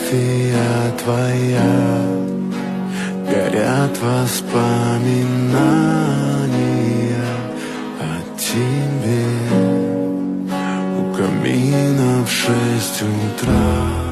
фотография твоя, горят воспоминания о тебе. У камина в 6 утра.